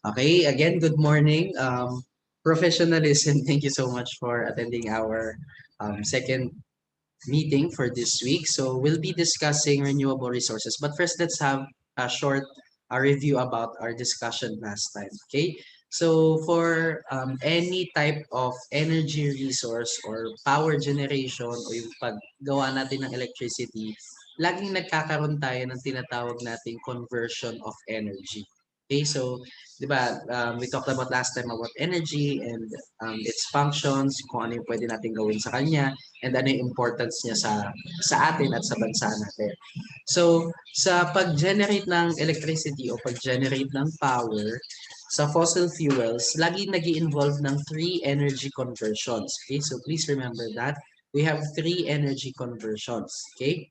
Okay, again, good morning. Professionalism, thank you so much for attending our second meeting for this week. So we'll be discussing renewable resources. But first, let's have a short review about our discussion last time. Okay, so for any type of energy resource or power generation o yung paggawa natin ng electricity, laging nagkakaroon tayo ng tinatawag nating conversion of energy. Okay, so 'di ba, we talked about last time about energy and its functions, kung ano yung pwede natin gawin sa kanya, and ano yung importance niya sa atin at sa bansa natin. So, sa pag-generate ng electricity o pag-generate ng power sa fossil fuels, lagi nag involve ng three energy conversions. Okay, so please remember that we have three energy conversions. Okay,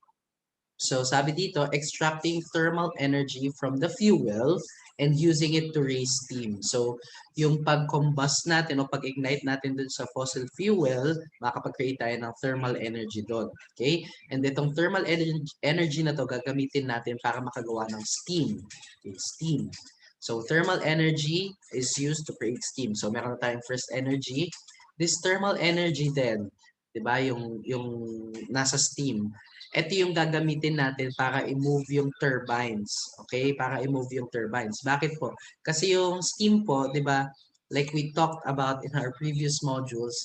so sabi dito, extracting thermal energy from the fuel and using it to raise steam. So yung pag-combust natin o pag-ignite natin dun sa fossil fuel, makakapag-create tayo ng thermal energy doon. Okay? And itong thermal energy na to gagamitin natin para makagawa ng steam. Okay, steam. So thermal energy is used to create steam. So meron na tayong first energy. This thermal energy then, 'di ba, yung nasa steam, ito yung gagamitin natin para i-move yung turbines. Okay? Para i-move yung turbines. Bakit po? Kasi yung steam po, di ba, like we talked about in our previous modules,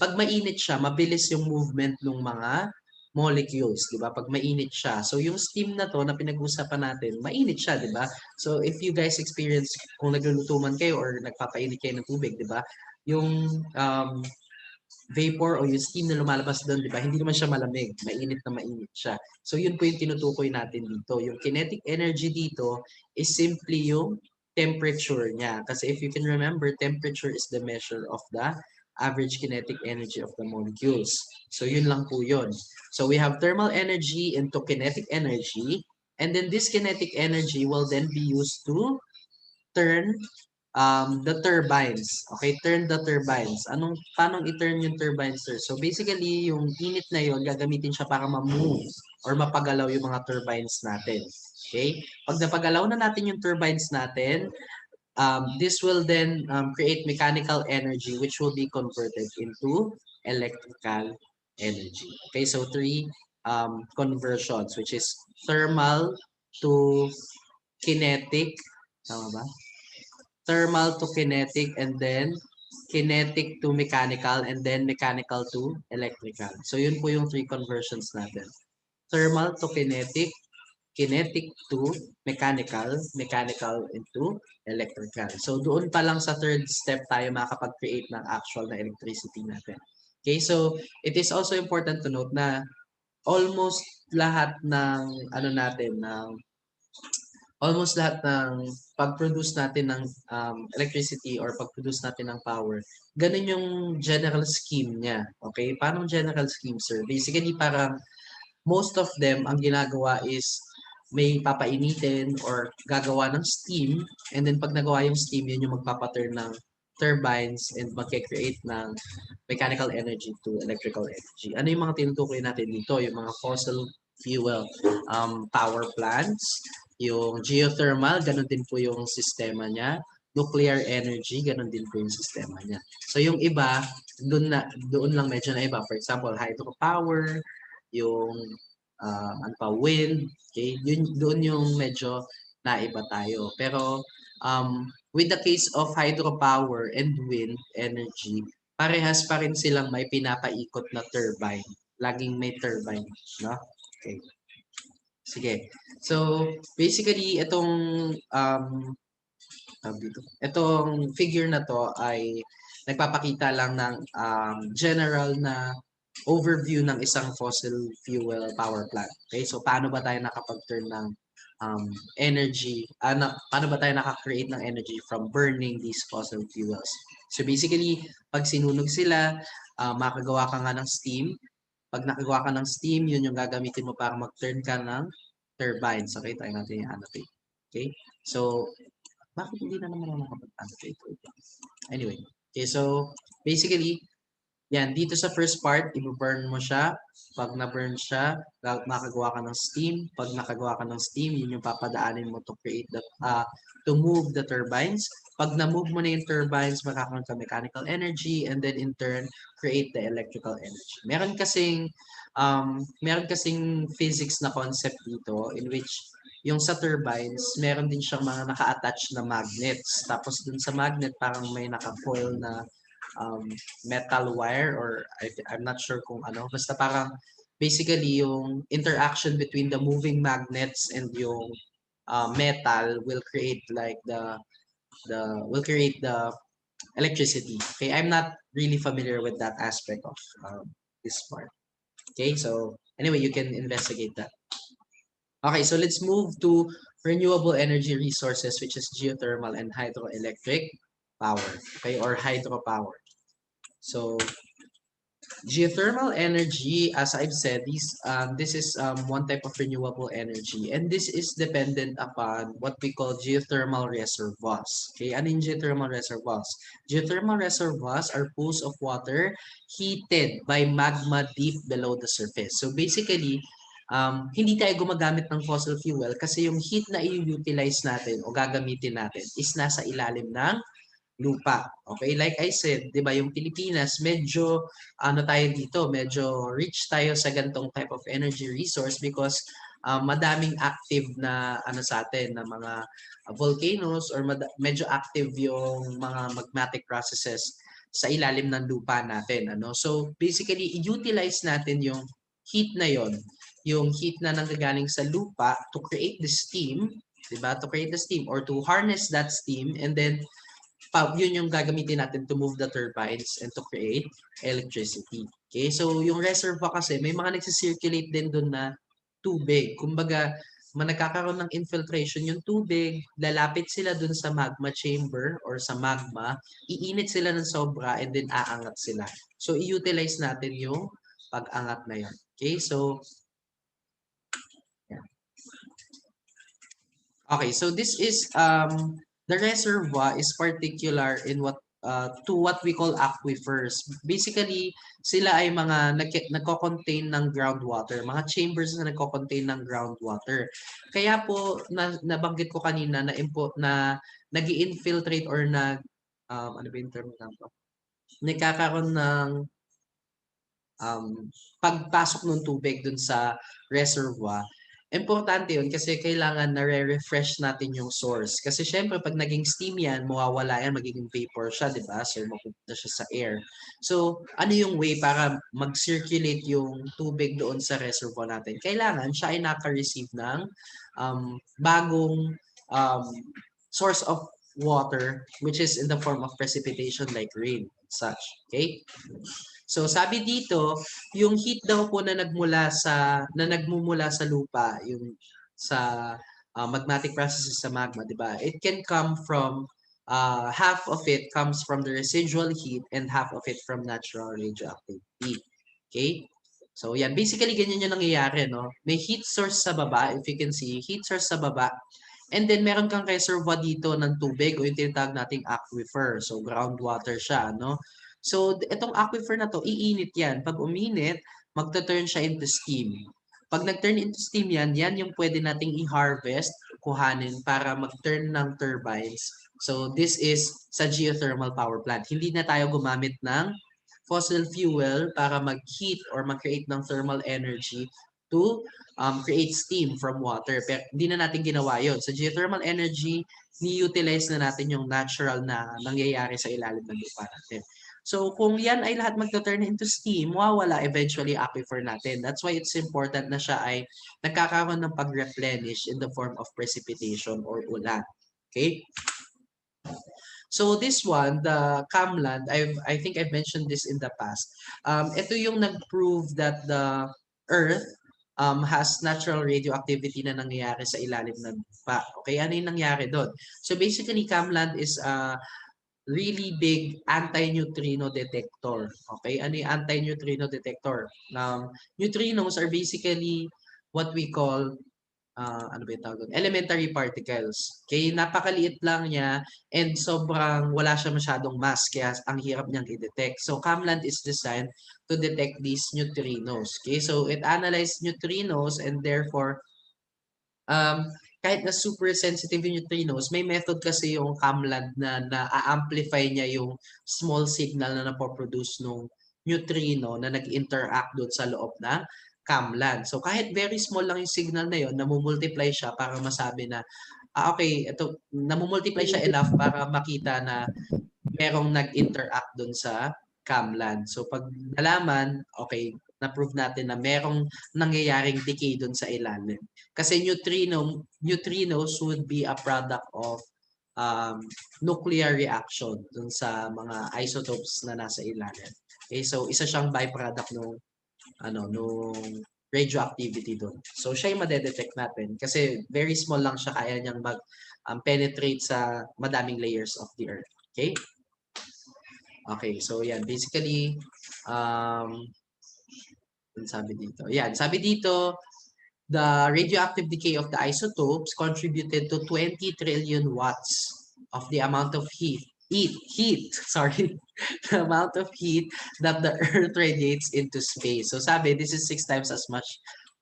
pag mainit siya, mabilis yung movement ng mga molecules, di ba? Pag mainit siya. So yung steam na to na pinag-uusapan natin, mainit siya, di ba? So if you guys experience kung nagluluto man kayo or nagpapainit kayo ng tubig, di ba? Yung vapor o yung steam na lumalabas doon, di ba? Hindi naman siya malamig. Mainit na mainit siya. So, yun po yung tinutukoy natin dito. Yung kinetic energy dito is simply yung temperature niya. Kasi if you can remember, temperature is the measure of the average kinetic energy of the molecules. So, yun lang po yun. So, we have thermal energy into kinetic energy. And then this kinetic energy will then be used to turn the turbines. Okay, turn the turbines. Paano i-turn yung turbines, sir? So basically, yung init na yon gagamitin siya para ma-move or mapagalaw yung mga turbines natin. Okay? Pag napagalaw na natin yung turbines natin, this will then create mechanical energy which will be converted into electrical energy. Okay, so three conversions, which is thermal to kinetic, tama ba? Thermal to kinetic, and then kinetic to mechanical, and then mechanical to electrical. So yun po yung three conversions natin. Thermal to kinetic, kinetic to mechanical, mechanical into electrical. So doon pa lang sa third step tayo makakapag-create ng actual na electricity natin. Okay, so it is also important to note na almost lahat ng natin ng almost lahat ng pag-produce natin ng electricity or pag-produce natin ng power, ganun yung general scheme niya. Okay? Paano general scheme, sir? Basically, parang most of them, ang ginagawa is may papainitin or gagawa ng steam, and then pag nagawa yung steam, yun yung magpapaturn ng turbines and magke-create ng mechanical energy to electrical energy. Ano yung mga tinutukoy natin dito? Yung mga fossil fuel power plants, yung geothermal, ganun din po yung sistema niya. Nuclear energy, ganun din po yung sistema niya. So yung iba, doon lang medyo na iba. For example, hydropower, yung ano pa, wind, okay? Doon yung medyo naiba tayo. Pero with the case of hydropower and wind energy, parehas pa rin silang may pinapaikot na turbine. Laging may turbine, no? Okay. Sige. So, basically, itong figure na to ay nagpapakita lang ng general na overview ng isang fossil fuel power plant. Okay? So, paano ba tayo nakapag-turn ng energy, paano ba tayo nakakreate ng energy from burning these fossil fuels? So, basically, pag sinunog sila, makagawa ka nga ng steam. Pag nakagawa ka ng steam, yun yung gagamitin mo para mag-turn ka ng turbines. Okay, tayo natin yung annotate. Okay? So, bakit hindi na naman ako nakapag-annotate? Anyway, okay, so basically, Yan, dito sa first part, i-burn mo siya. Pag na-burn siya, makagawa ka ng steam. Pag nakagawa ka ng steam, yun yung papadaanin mo to create the, to move the turbines. Pag na-move mo na yung turbines, magkakaroon ka mechanical energy and then in turn, create the electrical energy. Meron kasing physics na concept dito in which yung sa turbines, meron din siyang mga naka-attach na magnets. Tapos dun sa magnet, parang may naka-foil na um, metal wire or I'm not sure kung ano. Basta parang basically yung interaction between the moving magnets and yung metal will create like the electricity. Okay, I'm not really familiar with that aspect of this part. Okay, so anyway, you can investigate that. Okay, so let's move to renewable energy resources, which is geothermal and hydroelectric power, okay, or hydropower. So geothermal energy, as I've said, this is one type of renewable energy, and this is dependent upon what we call geothermal reservoirs. Okay, ano yung geothermal reservoirs? Geothermal reservoirs are pools of water heated by magma deep below the surface. So basically, hindi tayo gumagamit ng fossil fuel kasi yung heat na i-utilize natin o gagamitin natin is nasa ilalim ng lupa. Okay, like I said, 'di ba, yung Pilipinas medyo ano tayo dito, medyo rich tayo sa gantong type of energy resource because madaming active na ano sa atin na mga volcanoes or medyo active yung mga magmatic processes sa ilalim ng lupa natin, ano. So basically, i-utilize natin yung heat na yon, yung heat na nanggagaling sa lupa to create the steam, 'di ba? To create the steam or to harness that steam and then yun yung gagamitin natin to move the turbines and to create electricity. Okay, so yung reservoir kasi may mga nagsisirculate din doon na tubig. Kumbaga, nagkakaroon ng infiltration yung tubig, lalapit sila doon sa magma chamber or sa magma, iinit sila ng sobra and then aangat sila. So, i-utilize natin yung pag-angat na yun. Okay, so, yeah. Okay, so this is the reservoir is particular in what we call aquifers. Basically, sila ay mga nagko-contain ng groundwater, mga chambers na nagko-contain ng groundwater. Kaya po nabanggit ko kanina na nag-infiltrate or ano ba yung term na nagkakaroon ng pagpasok ng tubig dun sa reservoir. Importante yun kasi kailangan nare-refresh natin yung source. Kasi syempre, pag naging steam yan, mawawala yan, magiging vapor siya, di ba? So, mapupunta siya sa air. So, ano yung way para mag-circulate yung tubig doon sa reservoir natin? Kailangan siya ay naka-receive ng bagong um, source of water, which is in the form of precipitation like rain and such. Okay? So sabi dito, yung heat daw po na nagmumula sa lupa, yung sa magmatic processes sa magma, 'di ba? It can come from half of it comes from the residual heat and half of it from natural radioactivity. Okay? So yan, basically ganyan yung nangyayari, no? May heat source sa baba, if you can see, heat source sa baba. And then meron kang reservoir dito ng tubig o yung tinatawag nating aquifer. So groundwater siya, no? So itong aquifer na to, iinit yan. Pag uminit, magta-turn siya into steam. Pag nag-turn into steam yan, yan yung pwede nating i-harvest, kuhanin para mag-turn ng turbines. So this is sa geothermal power plant. Hindi na tayo gumamit ng fossil fuel para mag-heat or mag-create ng thermal energy to create steam from water. Pero hindi na natin ginawa yun. Sa geothermal energy, ni-utilize na natin yung natural na nangyayari sa ilalim ng lupa natin. So kung yan ay lahat magta-turn into steam, mawawala eventually aquifer natin. That's why it's important na siya ay nagkakaroon ng pag-replenish in the form of precipitation or ulan. Okay? So this one, the Camland, I think I've mentioned this in the past. Ito yung nag-prove that the Earth has natural radioactivity na nangyayari sa ilalim ng lupa. Okay, ano yung nangyari doon? So basically, Camland is a really big anti-neutrino detector. Okay, ano yung anti-neutrino detector? Neutrinos are basically what we call ano ba yung tawag doon? Elementary particles. Okay, napakaliit lang niya and sobrang wala siya masyadong mass kaya ang hirap niyang i-detect. So CAMLAND is designed to detect these neutrinos. Okay, so it analyzes neutrinos and therefore um, kahit na super sensitive yung neutrinos, may method kasi yung CAMLAND na na-amplify niya yung small signal na napoproduce nung neutrino na nag-interact doon sa loob ng CAMLAND. So kahit very small lang yung signal na yun, namumultiply siya para masabi na, okay, ito, namumultiply siya enough para makita na merong nag-interact doon sa CAMLAND. So pag nalaman, okay, na-prove natin na merong nangyayaring decay doon sa ilalim. Kasi neutrinos would be a product of nuclear reaction dun sa mga isotopes na nasa ilalim. Okay, so isa siyang byproduct nung nung radioactivity doon. So siya yung madedetect natin kasi very small lang siya, kaya niyang mag penetrate sa madaming layers of the earth. Okay? Okay, so yan basically sabi dito. Yan, sabi dito the radioactive decay of the isotopes contributed to 20 trillion watts of the amount of sorry, the amount of heat that the Earth radiates into space. So sabi, this is 6 times as much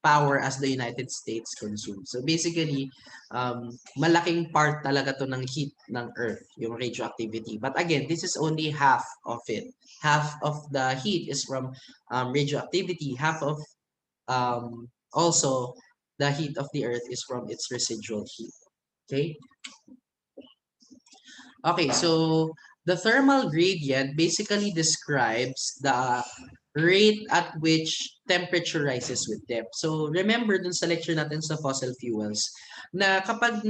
power as the United States consumes. So basically, malaking part talaga to ng heat ng Earth, yung radioactivity. But again, this is only half of it. Half of the heat is from radioactivity, half of also the heat of the earth is from its residual heat. Okay? Okay, so the thermal gradient basically describes the rate at which temperature rises with depth. So remember dun sa lecture natin sa fossil fuels na kapag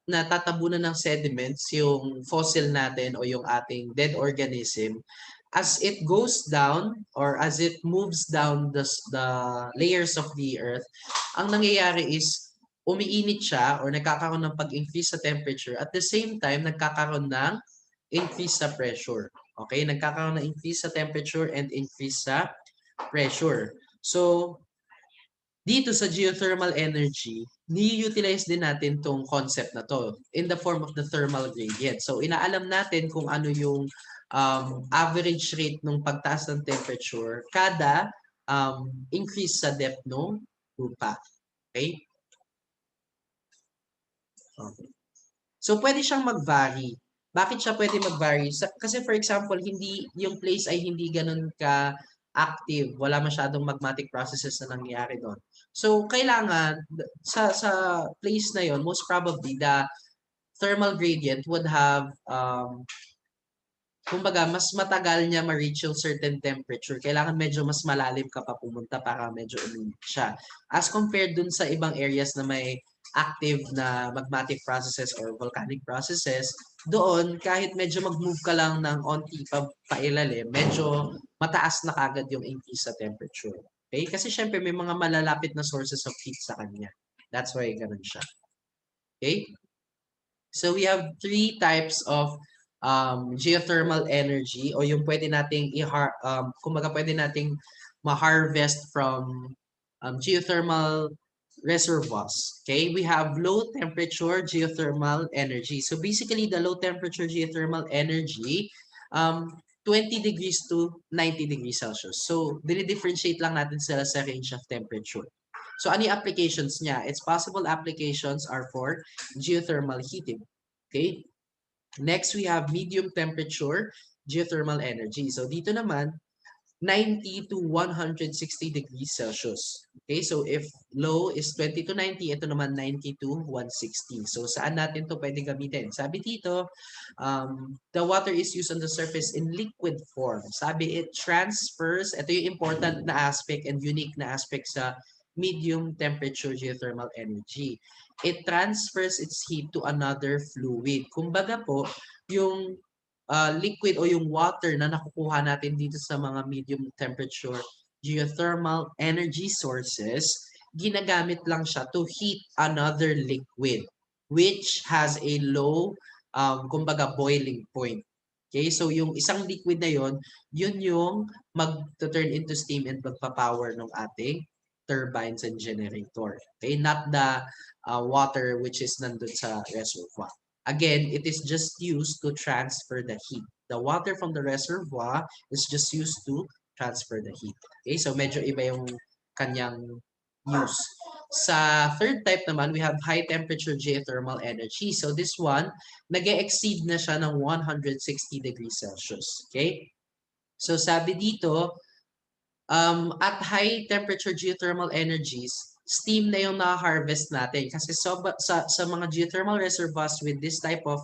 natatabunan ng sediments yung fossil natin o yung ating dead organism, as it goes down or as it moves down the layers of the earth, ang nangyayari is umiinit siya or nagkakaroon ng pag-increase sa temperature. At the same time, nagkakaroon ng increase sa pressure. Okay? Nagkakaroon ng increase sa temperature and increase sa pressure. So, dito sa geothermal energy, ni-utilize din natin tong concept na to in the form of the thermal gradient. So, inaalam natin kung ano yung average rate ng pagtaas ng temperature kada increase sa depth ng lupa. Okay? Okay. So, pwede siyang mag-vary. Bakit siya pwede mag-vary? Kasi for example, hindi yung place ay hindi ganun ka active. Wala masyadong magmatic processes na nangyayari doon. So, kailangan sa place na yon, most probably the thermal gradient would have kumbaga, mas matagal niya ma-reach yung certain temperature. Kailangan medyo mas malalim ka pa pumunta para medyo uminit siya. As compared dun sa ibang areas na may active na magmatic processes or volcanic processes, doon kahit medyo mag-move ka lang ng onti pailalim, medyo mataas na kagad yung increase sa temperature. Okay? Kasi syempre may mga malalapit na sources of heat sa kanya. That's why ganun siya. Okay? So we have three types of geothermal energy o yung pwede nating kumbaga pwede nating ma-harvest from geothermal reservoirs. Okay, we have low temperature geothermal energy. So basically, the low temperature geothermal energy, 20 degrees to 90 degrees Celsius. So, dinidifferentiate lang natin sila sa range of temperature. So, ano yung applications niya? Its possible applications are for geothermal heating. Okay? Next, we have medium temperature geothermal energy. So, dito naman, 90 to 160 degrees Celsius. Okay, so if low is 20 to 90, ito naman 90 to 160. So saan natin to pwede gamitin? Sabi dito, the water is used on the surface in liquid form. Sabi it transfers, ito yung important na aspect and unique na aspect sa medium temperature geothermal energy. It transfers its heat to another fluid. Kumbaga po, yung liquid o yung water na nakukuha natin dito sa mga medium temperature geothermal energy sources, ginagamit lang siya to heat another liquid which has a low, kumbaga boiling point. Okay, so yung isang liquid na yon, yun yung mag-turn into steam and magpa-power ng ating turbines and generator. Okay, not the water which is nandun sa reservoir. Again, it is just used to transfer the heat. The water from the reservoir is just used to transfer the heat. Okay, so medyo iba yung kanyang use. Sa third type naman, we have high temperature geothermal energy. So this one, nag-exceed na siya ng 160 degrees Celsius. Okay? So sabi dito, at high temperature geothermal energies, steam na yung na-harvest natin. Kasi sa mga geothermal reservoirs with this type of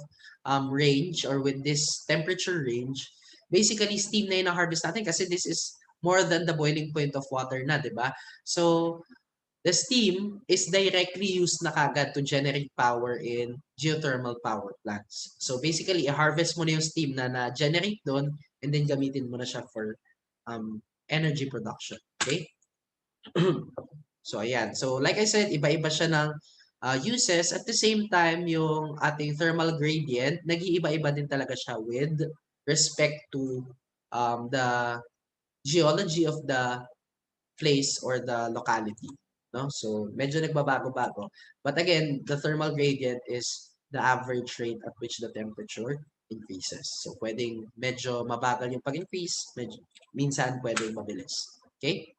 range or with this temperature range, basically steam na yung na-harvest natin kasi this is more than the boiling point of water na, di ba? So, the steam is directly used na kagad to generate power in geothermal power plants. So basically, i-harvest mo na yung steam na na-generate doon and then gamitin mo na siya for energy production. Okay? So ayan. So like I said, iba-iba siya ng uses. At the same time, yung ating thermal gradient, nag-iiba-iba din talaga siya with respect to the geology of the place or the locality. No? So medyo nagbabago-bago. But again, the thermal gradient is the average rate at which the temperature increases. So pwedeng medyo mabagal yung pag-increase, minsan pwedeng mabilis. Okay?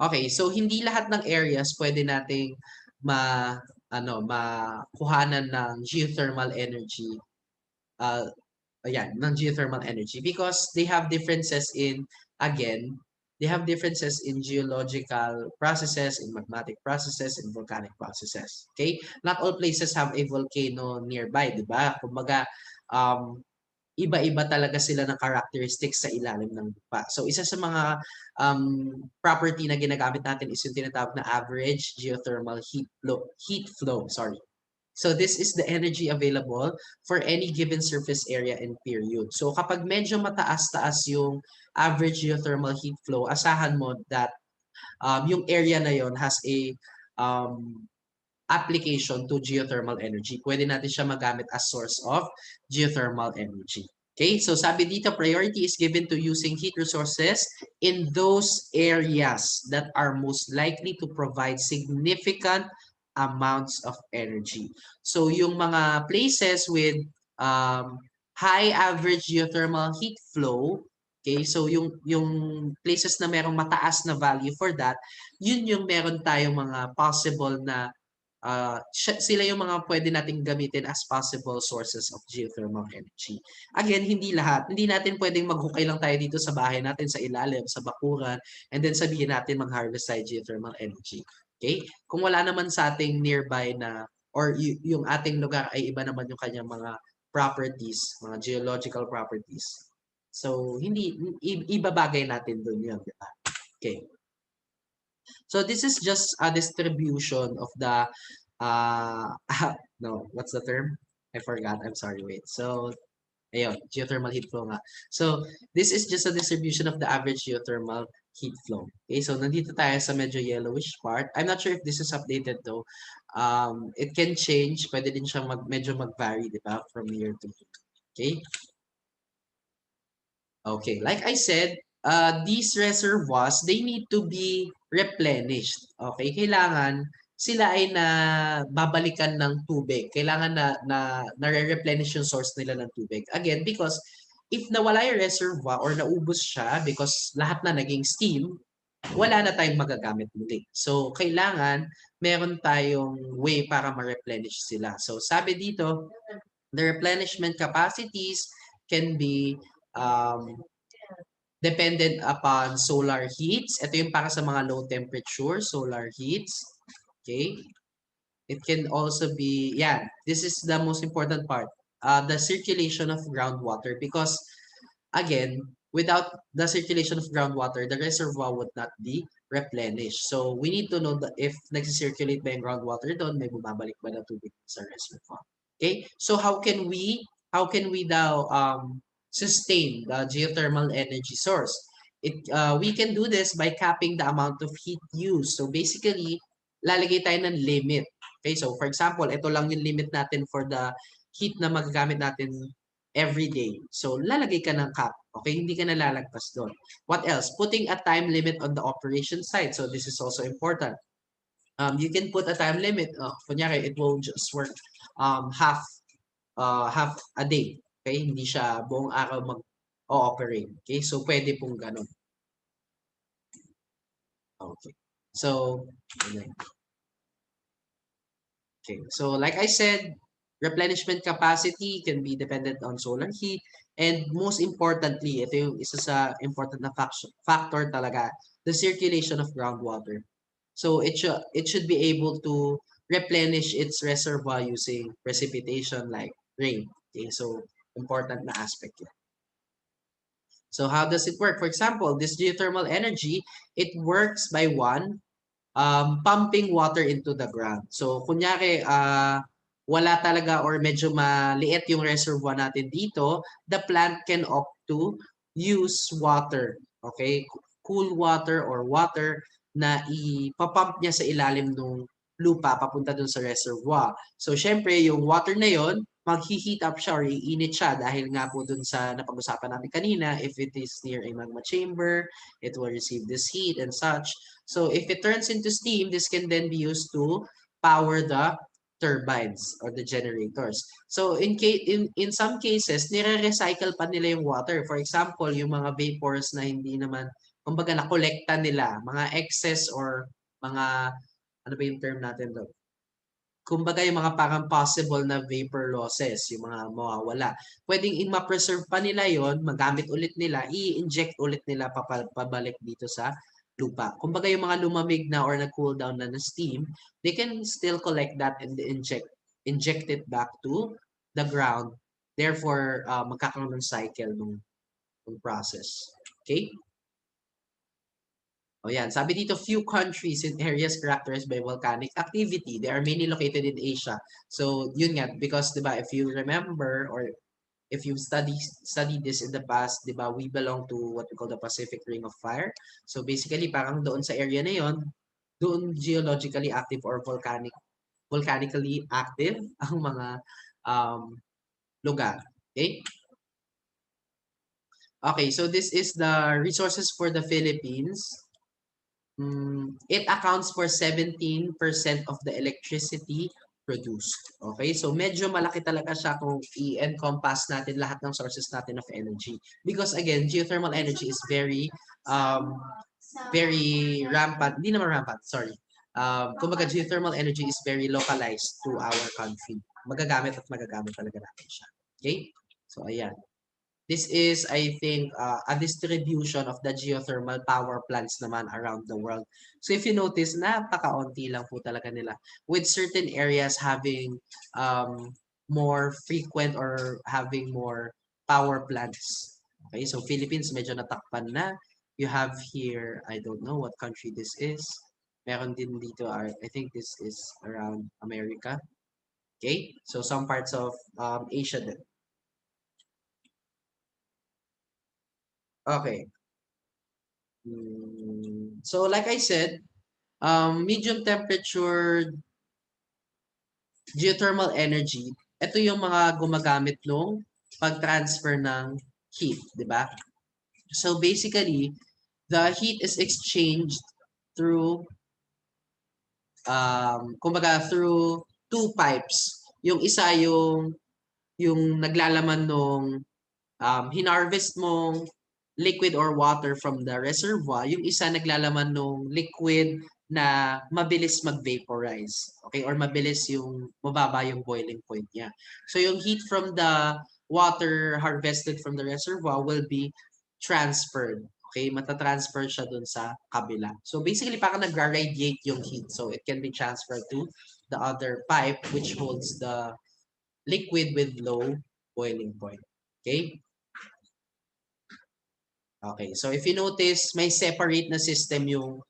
Okay, so hindi lahat ng areas pwede nating makuhanan ng geothermal energy. Ng geothermal energy because they have differences in, again, they have differences in geological processes, in magmatic processes, in volcanic processes. Okay? Not all places have a volcano nearby, di ba? Kumbaga, iba-iba talaga sila ng characteristics sa ilalim ng lupa. So, isa sa mga property na ginagamit natin is yung tinatawag na average geothermal heat flow. So this is the energy available for any given surface area and period. So kapag medyo mataas-taas yung average geothermal heat flow, asahan mo that yung area na yon has a application to geothermal energy. Pwede natin siya magamit as source of geothermal energy. Okay, so sabi dito, priority is given to using heat resources in those areas that are most likely to provide significant amounts of energy. So yung mga places with high average geothermal heat flow, okay, so yung places na merong mataas na value for that, yun yung meron tayong mga possible na sila yung mga pwede nating gamitin as possible sources of geothermal energy. Again, hindi lahat. Hindi natin pwedeng maghukay lang tayo dito sa bahay natin, sa ilalim, sa bakuran, and then sabihin natin mag-harvest tayo geothermal energy. Okay? Kung wala naman sa ating nearby na, or yung ating lugar ay iba naman yung kanyang mga properties, mga geological properties. So, hindi, ibabagay natin dun yun. Diba? Okay. So this is just a distribution of the no, what's the term? I forgot. I'm sorry. Wait. So ayun, geothermal heat flow nga. So this is just a distribution of the average geothermal heat flow. Okay, so nandito tayo sa medyo yellowish part. I'm not sure if this is updated though. It can change. Pwede din siya medyo mag-vary, di ba? From year to year. Okay? Okay, like I said, these reservoirs, they need to be replenished. Okay, kailangan sila ay na babalikan ng tubig. Kailangan na replenish yung source nila ng tubig. Again, because if nawala yung reservoir or naubos siya because lahat na naging steam, wala na tayong magagamit muli. So, kailangan meron tayong way para ma-replenish sila. So, sabi dito, the replenishment capacities can be dependent upon solar heats. Ito yung para sa mga low temperature solar heats. Okay? It can also be, yeah, this is the most important part. The circulation of groundwater because, again, without the circulation of groundwater, the reservoir would not be replenished. So, we need to know that if nag-circulate ba yung groundwater doon, may bumabalik ba na tubig sa reservoir. Okay? So, how can we daw sustain the geothermal energy source? We can do this by capping the amount of heat used. So, basically, lalagay tayo ng limit. Okay, so for example, ito lang yung limit natin for the heat na magagamit natin every day. So, lalagay ka ng cap. Okay, hindi ka nalalagpas doon. What else? Putting a time limit on the operation side. So, this is also important. You can put a time limit. Kunyari, it will just work half a day. Okay, hindi siya buong araw mag-ooperate. Okay, so pwede pong ganun. Okay. So, okay. So, like I said, replenishment capacity can be dependent on solar heat. And most importantly, ito yung isa sa important na factor talaga, the circulation of groundwater. So, it should be able to replenish its reservoir using precipitation like rain. Okay, so important na aspect yun. So, how does it work? For example, this geothermal energy, it works by pumping water into the ground. So, kunyari, wala talaga or medyo maliit yung reservoir natin dito, the plant can opt to use water, okay? Cool water or water na ipapump niya sa ilalim ng lupa papunta dun sa reservoir. So, syempre, yung water na yon mag-heat up siya or iinit siya dahil nga po dun sa napag-usapan natin kanina, if it is near a magma chamber, it will receive this heat and such. So if it turns into steam, this can then be used to power the turbines or the generators. So in some cases, nire-recycle pa nila yung water. For example, yung mga vapors na hindi naman, kumbaga na-collecta nila, mga excess or mga, ano ba yung term natin doon? Kumbaga yung mga parang possible na vapor losses, yung mga mawawala. Pwedeng ma-preserve pa nila yon, magamit ulit nila, i-inject ulit nila pabalik dito sa lupa. Kumbaga yung mga lumamig na or na-cool down na steam, they can still collect that and inject it back to the ground. Therefore, magkakaroon ng cycle ng process. Okay? O yan, sabi dito, few countries in areas characterized by volcanic activity. They are mainly located in Asia. So, yun nga, because, di ba, if you remember, or if you've studied this in the past, di ba, we belong to what we call the Pacific Ring of Fire. So, basically, parang doon sa area na yon, doon geologically active or volcanically active ang mga lugar. Okay? Okay, so this is the resources for the Philippines. It accounts for 17% of the electricity produced. Okay? So medyo malaki talaga siya kung i-encompass natin lahat ng sources natin of energy. Because again, geothermal energy is very rampant. Hindi naman rampant, sorry. Kumbaga, geothermal energy is very localized to our country. Magagamit at magagamit talaga natin siya. Okay? So ayan. This is, I think, a distribution of the geothermal power plants naman around the world. So if you notice, napakaunti lang po talaga nila. With certain areas having more frequent or having more power plants. Okay, so Philippines medyo natakpan na. You have here, I don't know what country this is. Meron din dito, I think this is around America. Okay, so some parts of Asia din. Okay. So like I said, medium temperature geothermal energy, ito yung mga gumagamit nung pag-transfer ng heat, di ba? So basically, the heat is exchanged through kumbaga through two pipes. Yung isa yung naglalaman nung hinarvest mong liquid or water from the reservoir, yung isa naglalaman ng liquid na mabilis mag-vaporize. Okay? Or mabilis yung mababa yung boiling point niya. So yung heat from the water harvested from the reservoir will be transferred. Okay? Matatransfer siya dun sa kabila. So basically, parang nag-radiate yung heat. So it can be transferred to the other pipe which holds the liquid with low boiling point. Okay? Okay, so if you notice, may separate na system yung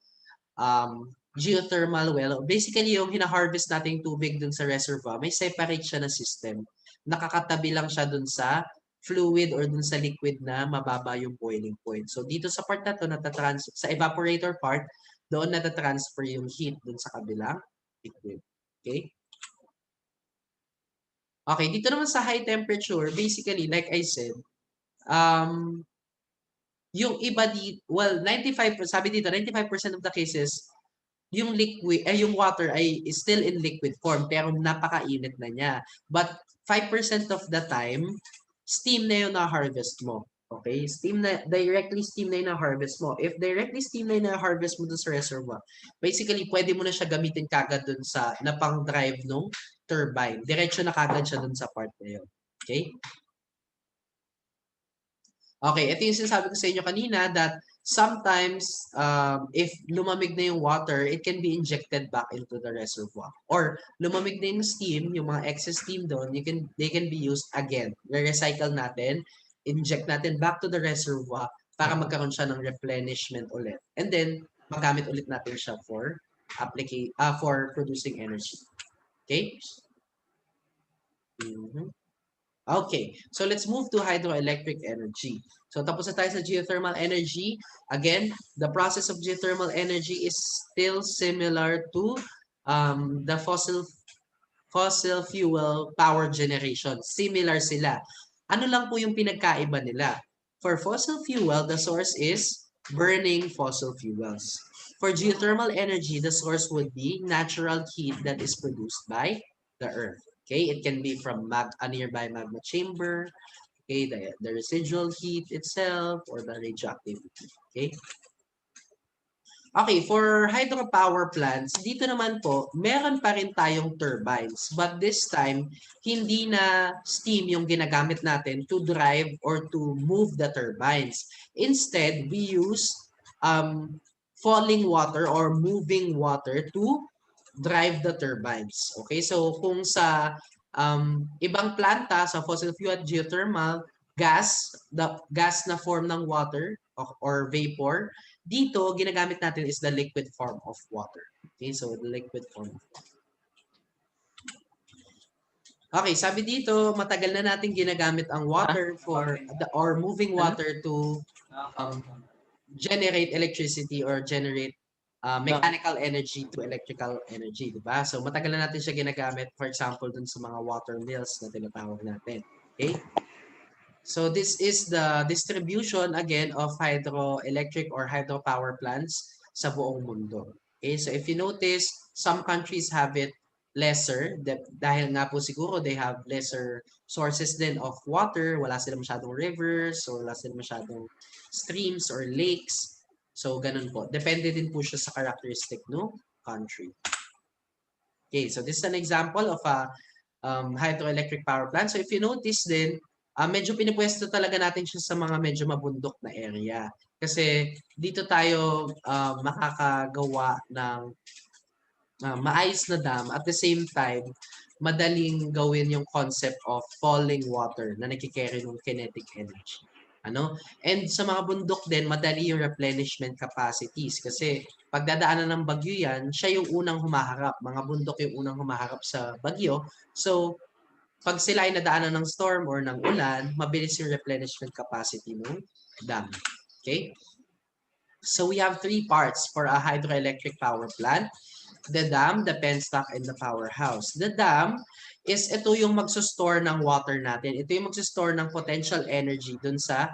geothermal well. Basically, yung hina-harvest nating tubig dun sa reservoir, may separate siya na system. Nakakatabi lang siya dun sa fluid or dun sa liquid na mababa yung boiling point. So dito sa part na to, sa evaporator part, doon natatransfer yung heat dun sa kabilang liquid. Okay? Okay, dito naman sa high temperature, basically, like I said, um, yung iba well, 95%, sabi dito, 95% of the cases, yung yung water ay is still in liquid form, pero napakainit na niya. But 5% of the time, steam na yung na-harvest mo. Okay? Directly steam na yung na-harvest mo. If directly steam na yung na-harvest mo dun sa reservoir, basically, pwede mo na siya gamitin kagad dun sa, na pang-drive nung turbine. Diretso na kagad siya dun sa part na yun. Okay? Okay, ito yung sinasabi ko sa inyo kanina that sometimes if lumamig na yung water, it can be injected back into the reservoir. Or lumamig na yung steam, yung mga excess steam doon, they can be used again. Re-recycle natin, inject natin back to the reservoir para magkaroon siya ng replenishment ulit. And then magamit ulit natin siya for for producing energy. Okay? Mhm. Okay, so let's move to hydroelectric energy. So tapos na tayo sa geothermal energy. Again, the process of geothermal energy is still similar to the fossil fuel power generation. Similar sila. Ano lang po yung pinagkaiba nila? For fossil fuel, the source is burning fossil fuels. For geothermal energy, the source would be natural heat that is produced by the earth. Okay, it can be from a nearby magma chamber, okay, the residual heat itself, or the radioactivity. Okay. Okay, for hydropower plants, dito naman po, meron pa rin tayong turbines. But this time, hindi na steam yung ginagamit natin to drive or to move the turbines. Instead, we use falling water or moving water to drive the turbines. Okay, so kung sa ibang planta, sa fossil fuel at geothermal, the gas na form ng water or vapor, dito, ginagamit natin is the liquid form of water. Okay, so the liquid form. Okay, sabi dito, matagal na natin ginagamit ang water or moving water to generate electricity or generate mechanical energy to electrical energy, di ba? So matagal na natin siya ginagamit, for example, dun sa mga water mills na tinatawag natin. Okay? So this is the distribution again of hydroelectric or hydropower plants sa buong mundo. Okay, so if you notice, some countries have it lesser dahil nga po siguro they have lesser sources din of water, wala silang masyadong rivers or wala silang masyadong streams or lakes. So ganun po. Depende din po siya sa characteristic no country. Okay, so this is an example of a hydroelectric power plant. So if you notice din, medyo pinipwesto talaga natin siya sa mga medyo mabundok na area. Kasi dito tayo makakagawa ng maayos na dam. At the same time, madaling gawin yung concept of falling water na nakikerry ng kinetic energy. Ano? And sa mga bundok din, madali yung replenishment capacities. Kasi pagdadaanan ng bagyo yan, siya yung unang humaharap. Mga bundok yung unang humaharap sa bagyo. So, pag sila ay nadaanan ng storm or ng ulan, mabilis yung replenishment capacity ng dam. Okay? So we have three parts for a hydroelectric power plant. The dam, the penstock, and the powerhouse. The dam is ito yung magsusstore ng water natin. Ito yung magsusstore ng potential energy dun sa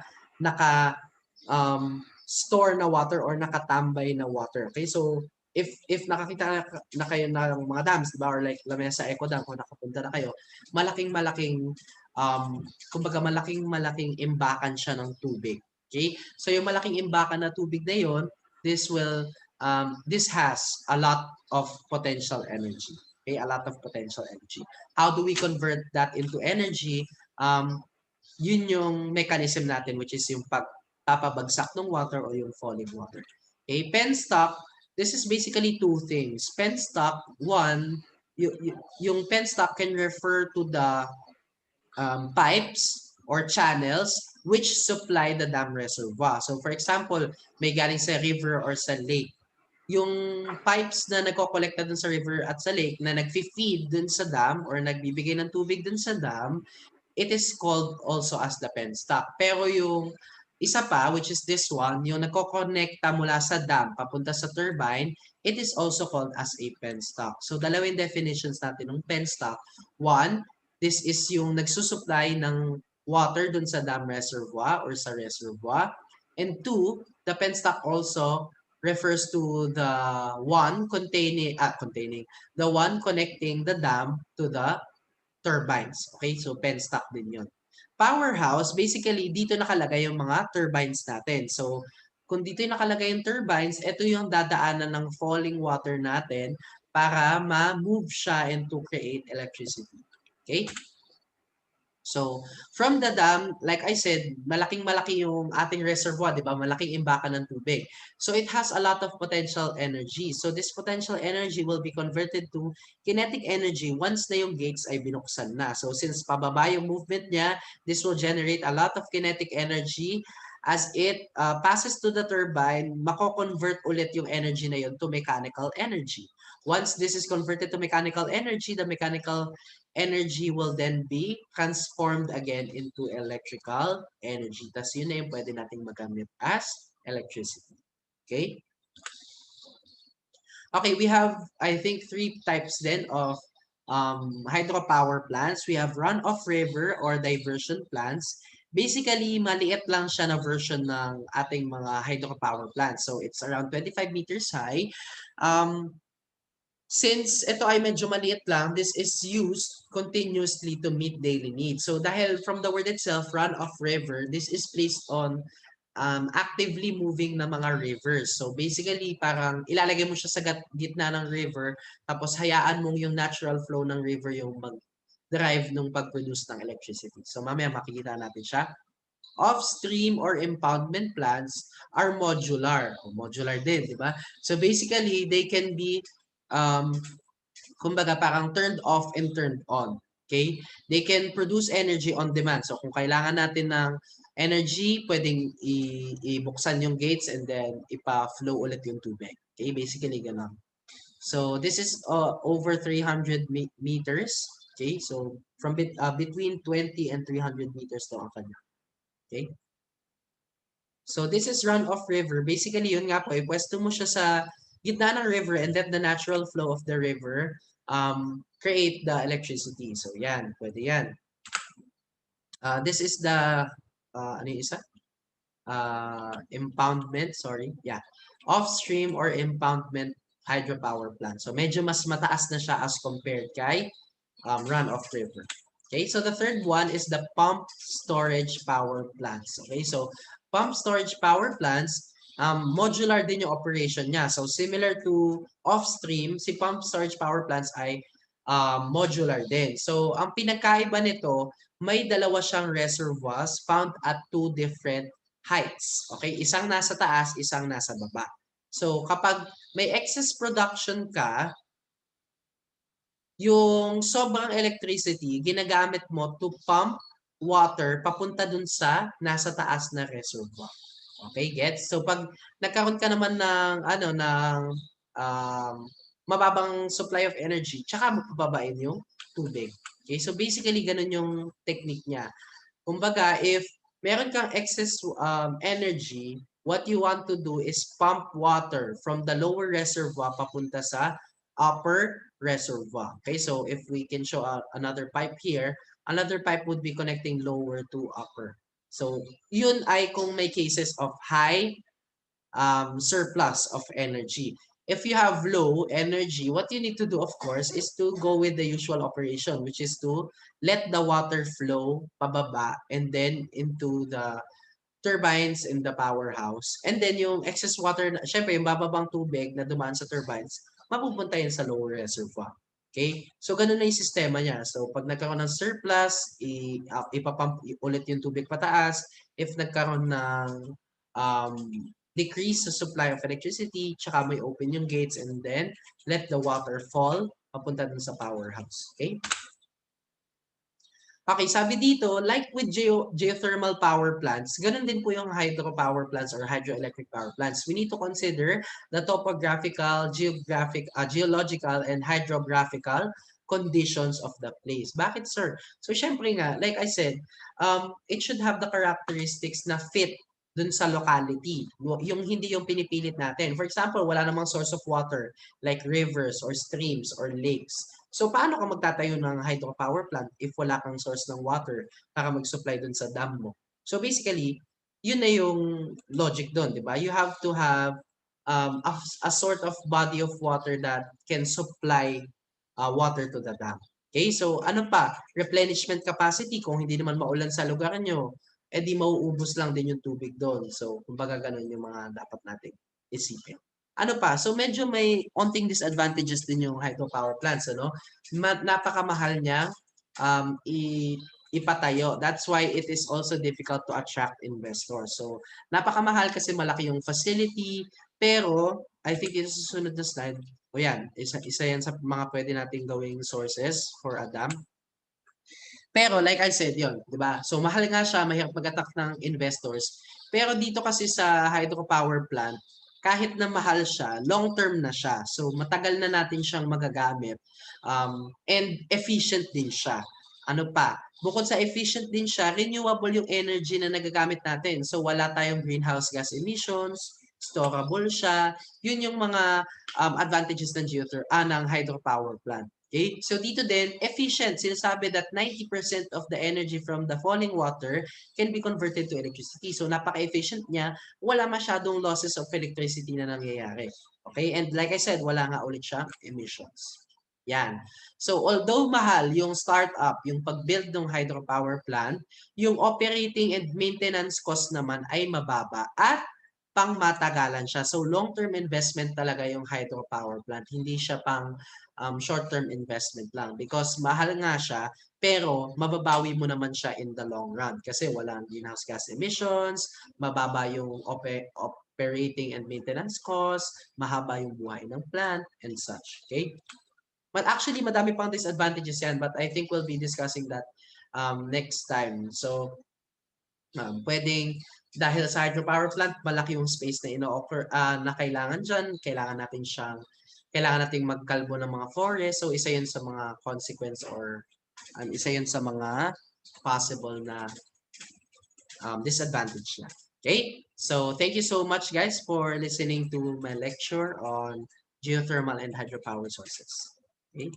store na water or nakatambay na water. Okay, so if nakakita na kayo ng mga dams, diba? Or like Lamesa Eco Dam, kung nakapunta na kayo, malaking-malaking kumbaga malaking-malaking imbakan siya ng tubig. Okay? So yung malaking imbakan na tubig na yon, this has a lot of potential energy. Okay, a lot of potential energy. How do we convert that into energy? Yun yung mechanism natin, which is yung pagpapabagsak ng water o yung falling water. Okay, penstock, this is basically two things. Penstock, one, yung penstock can refer to the pipes or channels which supply the dam reservoir. So for example, may galing sa river or sa lake. Yung pipes na nagkokolekta dun sa river at sa lake na nag-feed dun sa dam or nagbibigay ng tubig dun sa dam, it is called also as the penstock. Pero yung isa pa, which is this one, yung nagkokonekta mula sa dam papunta sa turbine, it is also called as a penstock. So dalawang definitions natin ng penstock. One, this is yung nagsusupply ng water dun sa dam reservoir or sa reservoir. And two, the penstock also refers to the one the one connecting the dam to the turbines. Okay, so penstock din yun. Powerhouse, basically, dito nakalagay yung mga turbines natin. So, kung dito yung nakalagay yung turbines, ito yung dadaanan ng falling water natin para ma-move siya and to create electricity. Okay? So, from the dam, like I said, malaking-malaki yung ating reservoir, di ba? Malaking imbakan ng tubig. So, it has a lot of potential energy. So, this potential energy will be converted to kinetic energy once na yung gates ay binuksan na. So, since pababa yung movement niya, this will generate a lot of kinetic energy. As it passes to the turbine, mako-convert ulit yung energy na yun to mechanical energy. Once this is converted to mechanical energy, the mechanical energy will then be transformed again into electrical energy. Tapos yun na yung pwede nating magamit as electricity. Okay? Okay, we have, I think, 3 types then of hydropower plants. We have run-off river or diversion plants. Basically, maliit lang siya na version ng ating mga hydropower plants. So, it's around 25 meters high. Since ito ay medyo maliit lang, this is used continuously to meet daily needs. So dahil from the word itself, run-off river, this is placed on actively moving na mga rivers. So basically, parang ilalagay mo siya sa gitna ng river, tapos hayaan mong yung natural flow ng river yung mag-drive nung pag-produce ng electricity. So mamaya makikita natin siya. Off-stream or impoundment plants are modular. O modular din, di ba? So basically, they can be kumbaga parang turned off and turned on. Okay? They can produce energy on demand. So kung kailangan natin ng energy, pwedeng ibuksan yung gates and then ipa-flow ulit yung tubig. Okay? Basically, ganun. So this is over 300 meters. Okay? So from between 20 and 300 meters to ang kanya. Okay? So this is runoff river. Basically, yun nga po, ipwesto mo siya sa gitna ng river and let the natural flow of the river create the electricity. So yan, pwede yan. This is the, ano yung isa? Impoundment, sorry. Yeah. Off-stream or impoundment hydropower plant. So medyo mas mataas na siya as compared kay runoff river. Okay, so the third one is the pump storage power plants. Okay, so pump storage power plants, modular din yung operation niya. So similar to off-stream, si pump storage power plants ay modular din. So ang pinagkaiba nito, may dalawa siyang reservoirs found at 2 different heights. Okay, isang nasa taas, isang nasa baba. So kapag may excess production ka, yung sobrang electricity, ginagamit mo to pump water papunta dun sa nasa taas na reservoir. Okay, gets? So pag nagkaroon ka naman ng mababang supply of energy, tsaka mo pababain yung tubig. Okay, so basically ganun yung technique niya. Kumbaga, if meron kang excess energy, what you want to do is pump water from the lower reservoir papunta sa upper reservoir. Okay, so if we can show another pipe here, another pipe would be connecting lower to upper. So yun ay kung may cases of high surplus of energy. If you have low energy, what you need to do, of course, is to go with the usual operation, which is to let the water flow pababa and then into the turbines in the powerhouse. And then yung excess water, syempre yung bababang tubig na dumaan sa turbines, mapupunta yun sa lower reservoir. Okay? So, ganun na yung sistema niya. So, pag nagkaroon ng surplus, ipapump ulit yung tubig pataas. If nagkaroon ng decrease sa supply of electricity, tsaka may open yung gates and then let the water fall papunta dun sa powerhouse. Okay? Okay, sabi dito, like with geothermal power plants, ganun din po yung hydropower plants or hydroelectric power plants. We need to consider the topographical, geological, and hydrographical conditions of the place. Bakit, sir? So, syempre nga, like I said, it should have the characteristics na fit dun sa locality. Yung hindi yung pinipilit natin. For example, wala namang source of water like rivers or streams or lakes. So paano ka magtatayo ng hydropower plant if wala kang source ng water para mag-supply dun sa dam mo? So basically, yun na yung logic dun, di ba? You have to have a sort of body of water that can supply water to the dam. Okay, so ano pa? Replenishment capacity. Kung hindi naman maulan sa lugar nyo, di mauubos lang din yung tubig doon. So, kumbaga ganun yung mga dapat nating isipin. Ano pa? So, medyo may onting disadvantages din yung hydropower plants, ano? Napakamahal niya ipatayo. That's why it is also difficult to attract investors. So, napakamahal kasi malaki yung facility, pero I think yung susunod na slide, o yan, isa yan sa mga pwede nating gawing sources for a dam. Pero like I said, yon, 'di ba? So mahal nga siya, mahirap mag-attract ng investors. Pero dito kasi sa hydropower plant, kahit na mahal siya, long term na siya. So matagal na natin siyang magagamit. And efficient din siya. Ano pa? Bukod sa efficient din siya, renewable yung energy na nagagamit natin. So wala tayong greenhouse gas emissions, storable siya. Yun yung mga advantages ng hydropower plant. Okay? So dito din, efficient. Sinasabi that 90% of the energy from the falling water can be converted to electricity. So napaka-efficient niya. Wala masyadong losses of electricity na nangyayari. Okay? And like I said, wala nga ulit siyang emissions. Yan. So although mahal yung startup, yung pag-build ng hydropower plant, yung operating and maintenance cost naman ay mababa at pang-matagalan siya. So long-term investment talaga yung hydropower plant. Hindi siya pang short-term investment lang because mahal nga siya pero mababawi mo naman siya in the long run kasi walang greenhouse gas emissions, mababa yung operating and maintenance cost, mahaba yung buhay ng plant and such. Okay? But actually, madami pang disadvantages yan but I think we'll be discussing that next time. So, pwedeng dahil sa hydropower plant, malaki yung space na ino-offer na kailangan dyan. Kailangan nating magkalbo ng mga forest. So, isa yun sa mga consequence or isa yun sa mga possible na disadvantage na. Okay? So, thank you so much guys for listening to my lecture on geothermal and hydropower sources. Okay?